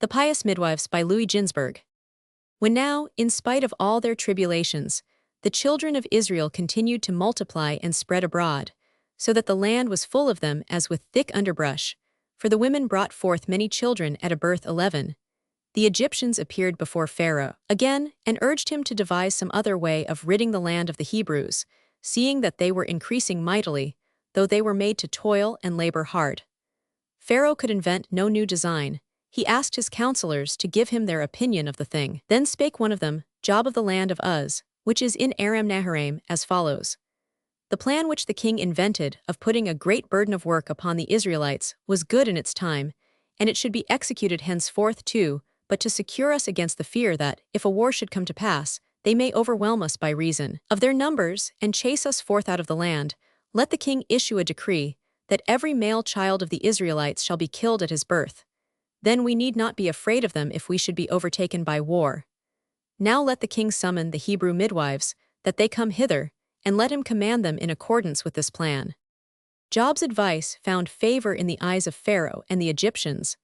The Pious Midwives by Ginzberg. When now, in spite of all their tribulations, the children of Israel continued to multiply and spread abroad, so that the land was full of them as with thick underbrush, for the women brought forth many children at a birth 11. The Egyptians appeared before Pharaoh again and urged him to devise some other way of ridding the land of the Hebrews, seeing that they were increasing mightily, though they were made to toil and labor hard. Pharaoh could invent no new design. He asked his counselors to give him their opinion of the thing. Then spake one of them, Job of the land of Uz, which is in Aram Naharaim, as follows. The plan which the king invented of putting a great burden of work upon the Israelites was good in its time, and it should be executed henceforth too, but to secure us against the fear that, if a war should come to pass, they may overwhelm us by reason of their numbers and chase us forth out of the land, let the king issue a decree, that every male child of the Israelites shall be killed at his birth. Then we need not be afraid of them if we should be overtaken by war. Now let the king summon the Hebrew midwives, that they come hither, and let him command them in accordance with this plan. Job's advice found favor in the eyes of Pharaoh and the Egyptians.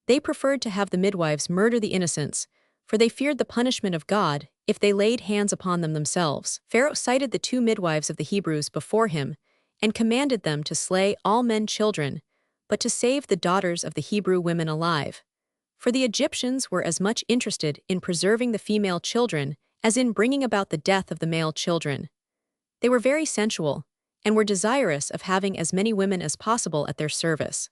They preferred to have the midwives murder the innocents, for they feared the punishment of God if they laid hands upon them themselves. Pharaoh cited the 2 midwives of the Hebrews before him, and commanded them to slay all men children, but to save the daughters of the Hebrew women alive. For the Egyptians were as much interested in preserving the female children as in bringing about the death of the male children. They were very sensual, and were desirous of having as many women as possible at their service.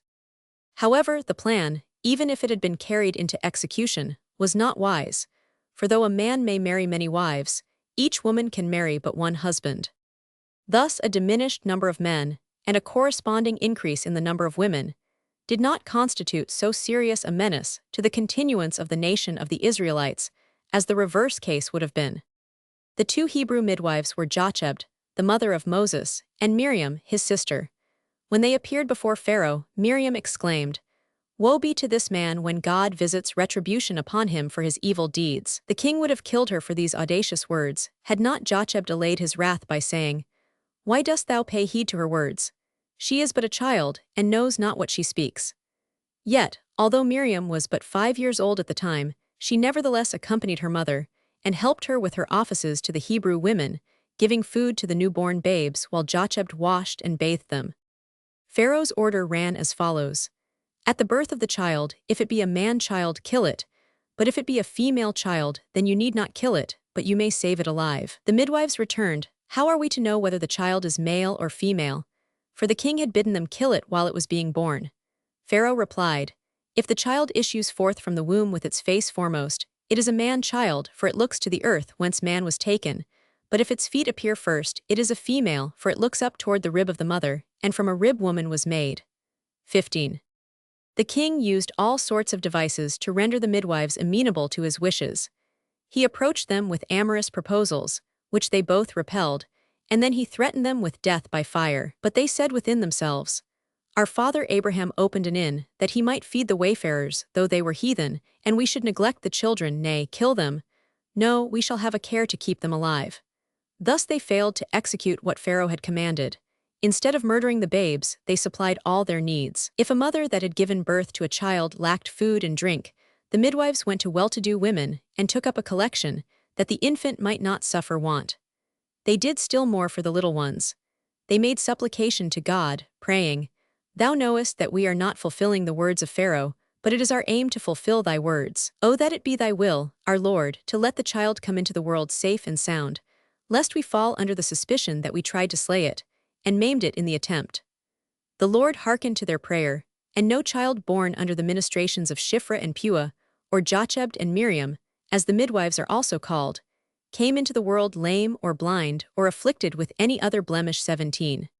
However, the plan, even if it had been carried into execution, was not wise, for though a man may marry many wives, each woman can marry but one husband. Thus a diminished number of men, and a corresponding increase in the number of women, did not constitute so serious a menace to the continuance of the nation of the Israelites as the reverse case would have been. The 2 Hebrew midwives were Jochebed, the mother of Moses, and Miriam, his sister. When they appeared before Pharaoh, Miriam exclaimed, Woe be to this man when God visits retribution upon him for his evil deeds. The king would have killed her for these audacious words, had not Jochebed allayed his wrath by saying, Why dost thou pay heed to her words? She is but a child, and knows not what she speaks. Yet, although Miriam was but 5 years old at the time, she nevertheless accompanied her mother, and helped her with her offices to the Hebrew women, giving food to the newborn babes while Jochebed washed and bathed them. Pharaoh's order ran as follows. At the birth of the child, if it be a man-child, kill it, but if it be a female child, then you need not kill it, but you may save it alive. The midwives returned, How are we to know whether the child is male or female? For the king had bidden them kill it while it was being born. Pharaoh replied, If the child issues forth from the womb with its face foremost, it is a man-child, for it looks to the earth whence man was taken. But if its feet appear first, it is a female, for it looks up toward the rib of the mother, and from a rib woman was made. 15. The king used all sorts of devices to render the midwives amenable to his wishes. He approached them with amorous proposals, which they both repelled, and then he threatened them with death by fire. But they said within themselves, Our father Abraham opened an inn, that he might feed the wayfarers, though they were heathen, and we should neglect the children, nay, kill them. No, we shall have a care to keep them alive. Thus they failed to execute what Pharaoh had commanded. Instead of murdering the babes, they supplied all their needs. If a mother that had given birth to a child lacked food and drink, the midwives went to well-to-do women and took up a collection, that the infant might not suffer want. They did still more for the little ones. They made supplication to God, praying, Thou knowest that we are not fulfilling the words of Pharaoh, but it is our aim to fulfill thy words. O that it be thy will, our Lord, to let the child come into the world safe and sound, lest we fall under the suspicion that we tried to slay it, and maimed it in the attempt. The Lord hearkened to their prayer, and no child born under the ministrations of Shiphrah and Puah, or Jochebed and Miriam, as the midwives are also called, came into the world lame or blind or afflicted with any other blemish. 17.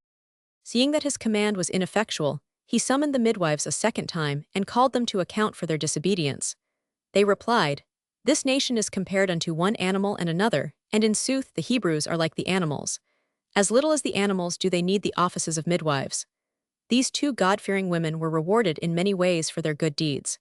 Seeing that his command was ineffectual, he summoned the midwives a second time and called them to account for their disobedience. They replied, This nation is compared unto one animal and another, and in sooth the Hebrews are like the animals. As little as the animals do they need the offices of midwives. These 2 God-fearing women were rewarded in many ways for their good deeds.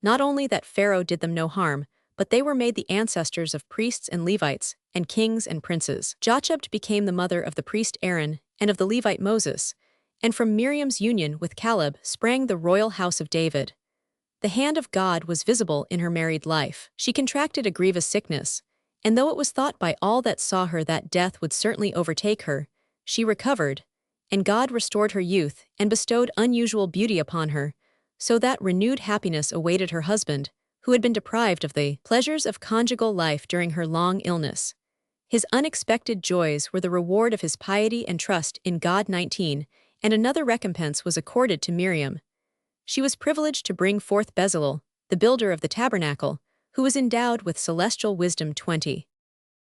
Not only that Pharaoh did them no harm, but they were made the ancestors of priests and Levites, and kings and princes. Jochebed became the mother of the priest Aaron and of the Levite Moses, and from Miriam's union with Caleb sprang the royal house of David. The hand of God was visible in her married life. She contracted a grievous sickness, and though it was thought by all that saw her that death would certainly overtake her, she recovered, and God restored her youth and bestowed unusual beauty upon her, so that renewed happiness awaited her husband, who had been deprived of the pleasures of conjugal life during her long illness. His unexpected joys were the reward of his piety and trust in God. 19, and another recompense was accorded to Miriam. She was privileged to bring forth Bezalel, the builder of the tabernacle, who was endowed with celestial wisdom. 20.